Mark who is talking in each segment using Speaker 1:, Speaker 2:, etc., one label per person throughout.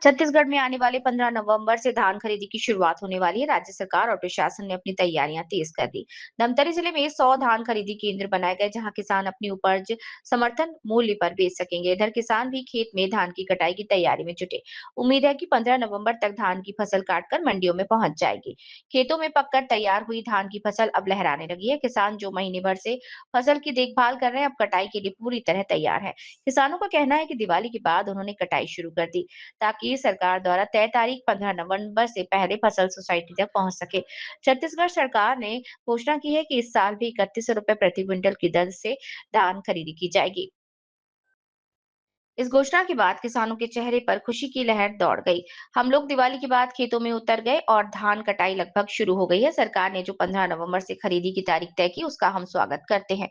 Speaker 1: छत्तीसगढ़ में आने वाले 15 नवंबर से धान खरीदी की शुरुआत होने वाली है। राज्य सरकार और प्रशासन ने अपनी तैयारियां तेज कर दी। धमतरी जिले में 100 धान खरीदी केंद्र बनाए गए, जहां किसान अपनी उपज समर्थन मूल्य पर बेच सकेंगे। इधर किसान भी खेत में धान की कटाई की तैयारी में जुटे। उम्मीद है कि 15 नवंबर तक धान की फसल काटकर मंडियों में पहुंच जाएगी। खेतों में पककर तैयार हुई धान की फसल अब लहराने लगी है। किसान जो महीने भर से फसल की देखभाल कर रहे हैं, अब कटाई के लिए पूरी तरह तैयार है। किसानों का कहना है कि दिवाली के बाद उन्होंने कटाई शुरू कर दी, ताकि सरकार द्वारा तय तारीख 15 नवंबर से पहले फसल सोसाइटी तक पहुंच सके। छत्तीसगढ़ सरकार ने घोषणा की है कि इस साल भी 31 रुपए प्रति क्विंटल की दर से धान खरीदी की जाएगी। इस घोषणा के बाद किसानों के चेहरे पर खुशी की लहर दौड़ गई। हम लोग दिवाली के बाद खेतों में उतर गए और धान कटाई लगभग शुरू हो गई है। सरकार ने जो 15 नवंबर से खरीदी की तारीख तय की, उसका हम स्वागत करते हैं।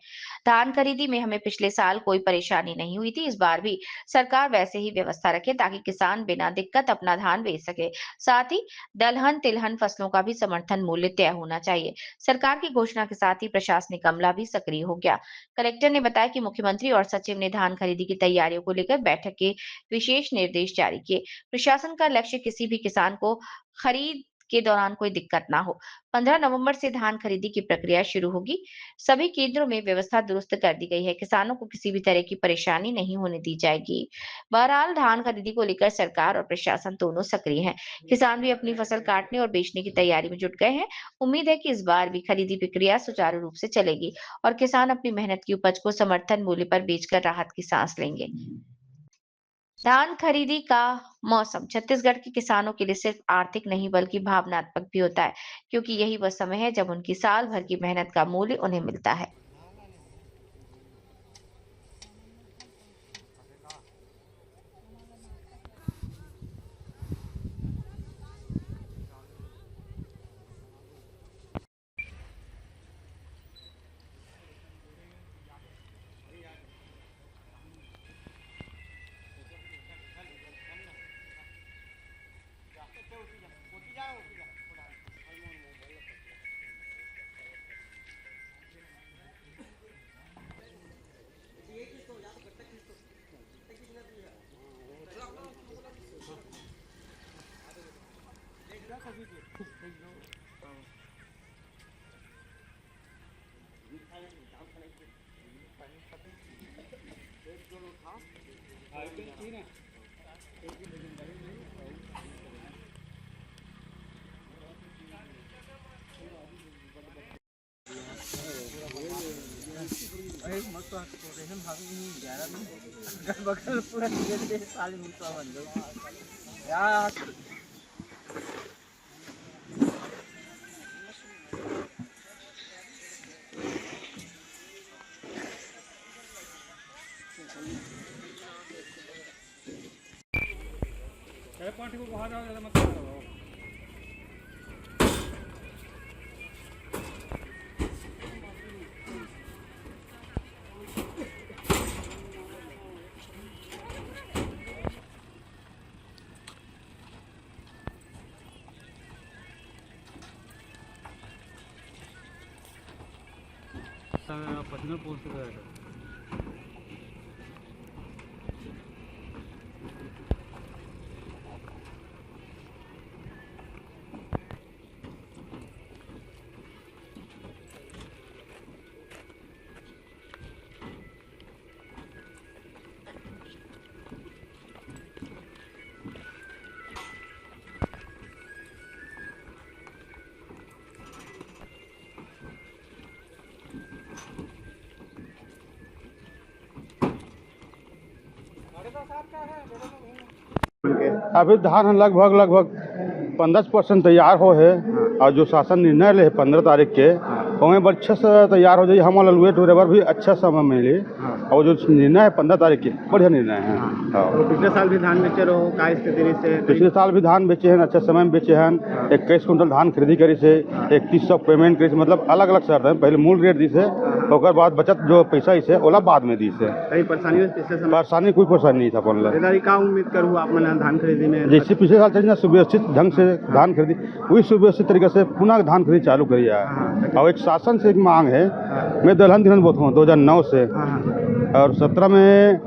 Speaker 1: धान खरीदी में हमें पिछले साल कोई परेशानी नहीं हुई थी। इस बार भी सरकार वैसे ही व्यवस्था रखे, ताकि किसान बिना दिक्कत अपना धान बेच सके। साथ ही दलहन तिलहन फसलों का भी समर्थन मूल्य तय होना चाहिए। सरकार की घोषणा के साथ ही प्रशासनिक अमला भी सक्रिय हो गया। कलेक्टर ने बताया कि मुख्यमंत्री और सचिव ने धान खरीदी की तैयारियों को लेकर बैठक के विशेष निर्देश जारी किए। प्रशासन का लक्ष्य किसी भी किसान को खरीद के दौरान कोई दिक्कत ना हो। 15 नवंबर से धान खरीदी की प्रक्रिया शुरू होगी। सभी केंद्रों में व्यवस्था दुरुस्त कर दी गई है। किसानों को किसी भी तरह की परेशानी नहीं होने दी जाएगी। बहरहाल धान खरीदी को लेकर सरकार और प्रशासन दोनों सक्रिय हैं। किसान भी अपनी फसल काटने और बेचने की तैयारी में जुट गए हैं। उम्मीद है कि इस बार भी खरीदी प्रक्रिया सुचारू रूप से चलेगी और किसान अपनी मेहनत की उपज को समर्थन मूल्य पर बेचकर राहत की सांस लेंगे। धान खरीदी का मौसम छत्तीसगढ़ के किसानों के लिए सिर्फ आर्थिक नहीं, बल्कि भावनात्मक भी होता है, क्योंकि यही वह समय है जब उनकी साल भर की मेहनत का मूल्य उन्हें मिलता है।
Speaker 2: पटना पहुँच गया था।
Speaker 3: अभी धान लगभग 15% तैयार हो है। और जो शासन निर्णय ले 15 तारीख के, हमें अच्छे से तैयार हो जाए। हमारा वेट वगैरह भी अच्छा समय मिले। और जो निर्णय है 15 तारीख के, बढ़िया निर्णय है।
Speaker 2: तो पिछले साल भी धान बेचे रहो, का स्थिति से?
Speaker 3: पिछले साल भी धान बेचे हैं, अच्छे समय में बेचे हैं। 21 कुंटल धान खरीदी करी से 3100 पेमेंट करी से, मतलब अलग अलग शर्त है। पहले मूल रेट दी से ओकर बाद बचत जो पैसा इसे ओला बाद में दी से
Speaker 2: कहीं परेशानी हुई पिछले समय?
Speaker 3: परेशानी कोई परेशानी नहीं था अपन ला।
Speaker 2: खरीदारी का उम्मीद करूँ आप मन धान खरीदी में?
Speaker 3: जैसे पिछले साल चलिए सुव्यवस्थित ढंग से धान खरीदी, वही सुव्यवस्थित तरीके से पुनः धान खरीदी चालू करी है। और एक शासन से एक मांग है, मैं दलहन तिलहन बोता हूँ 2009 से, और 17 में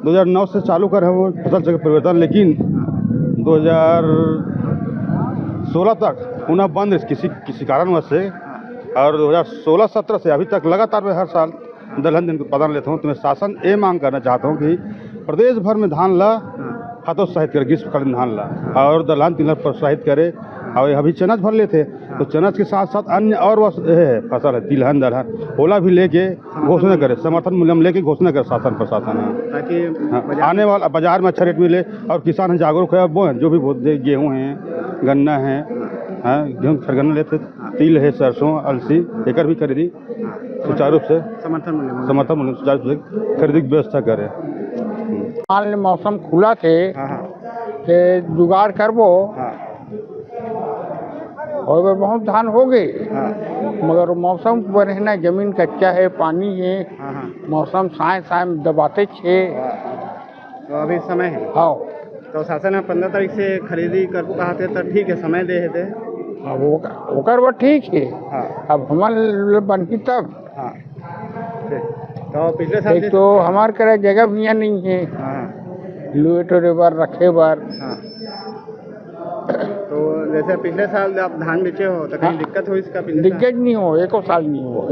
Speaker 3: 2009 से चालू कर रहे हो फसल चक्र परिवर्तन, लेकिन 2016 तक पुनः बंद किसी कारणवश से, और 2016-17 से अभी तक लगातार मैं हर साल दलहन दिन उत्पादन लेता हूँ। तो मैं शासन ये मांग करना चाहता हूँ कि प्रदेश भर में धान ला हतोत्साहित करे, ग्रीष्मकालीन धान ला, और दलहन तिलहन प्रोत्साहित करे। और अभी चनज भर लेते, तो चनज के साथ साथ अन्य और फसल है तिलहन दलहन, ओला भी लेके घोषणा करे, समर्थन मूल्य में लेके घोषणा करे शासन प्रशासन,
Speaker 2: ताकि
Speaker 3: आने वाला बाजार में अच्छा रेट मिले और किसान जागरूक है। वो हैं जो भी गेहूँ हैं, गन्ना है, गेहूँ गन्ना लेते, तिल है, सरसों, अलसी, एक भी खरीदी सुचारू रूप से समर्थन मूल्य सुचारू रूप से खरीदी की व्यवस्था करे।
Speaker 4: मान लो मौसम खुला थे कि जुगाड़ करबो और बहुत धान हो गए, मगर मौसम पर है ना, जमीन कच्चा है, पानी है, मौसम साए दबाते छे।
Speaker 2: तो अभी समय है।
Speaker 4: हाँ,
Speaker 2: तो शासन ने 15 तारीख से खरीदी करबो कहा थे, तो ठीक है समय दे है।
Speaker 4: अब ओकर वो ठीक है। अब हमारे बनकी तब
Speaker 2: तो पिछले साल
Speaker 4: एक तो हमारे करे जगह भी नहीं है लुए टोरे बार रखे बार।
Speaker 2: तो जैसे पिछले साल आप धान बेचे हो तो कहीं दिक्कत हो इसका?
Speaker 4: दिक्कत नहीं हो, एको साल नहीं हो।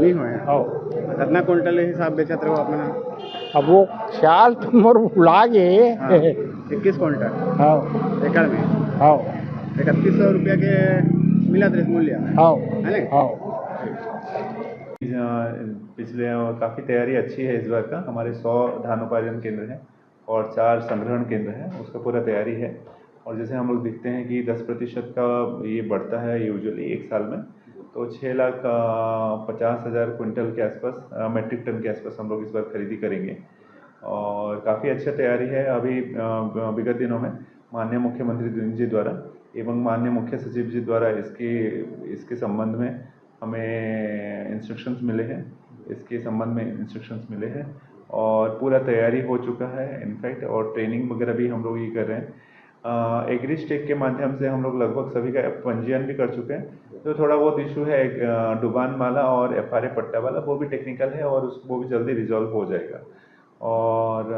Speaker 2: कितना कुंटल हिसाब बेचत रहो अपना?
Speaker 4: अब वो ख्याल तो मोर भुला गए।
Speaker 2: 21 कुंटल
Speaker 4: हाँ
Speaker 2: एकड़ में।
Speaker 4: हाँ
Speaker 2: 3100 रुपया के मिला मूल्य
Speaker 4: हाँ
Speaker 2: है ना?
Speaker 4: हाँ।
Speaker 5: पिछले काफ़ी तैयारी अच्छी है इस बार का। हमारे 100 धान उपार्जन केंद्र हैं और 4 संग्रहण केंद्र हैं, उसका पूरा तैयारी है। और जैसे हम लोग देखते हैं कि 10% का ये बढ़ता है यूजुअली एक साल में, तो 6,50,000 क्विंटल के आसपास, मेट्रिक टन के आसपास हम लोग इस बार खरीदी करेंगे। और काफ़ी अच्छा तैयारी है। अभी विगत दिनों में माननीय मुख्यमंत्री जी द्वारा एवं माननीय मुख्य सचिव जी द्वारा इसके संबंध में हमें इंस्ट्रक्शंस मिले हैं, और पूरा तैयारी हो चुका है इनफैक्ट, और ट्रेनिंग वगैरह भी हम लोग ये कर रहे हैं। एग्रीस्टेक के माध्यम से हम लोग लगभग सभी का पंजीयन भी कर चुके हैं। तो थोड़ा बहुत इशू है डुबान वाला और FRA पट्टा वाला, वो भी टेक्निकल है और वो भी जल्दी रिजॉल्व हो जाएगा। और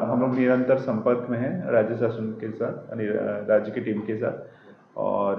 Speaker 5: हम लोग निरंतर संपर्क में हैं राज्य शासन के साथ, राज्य की टीम के साथ, और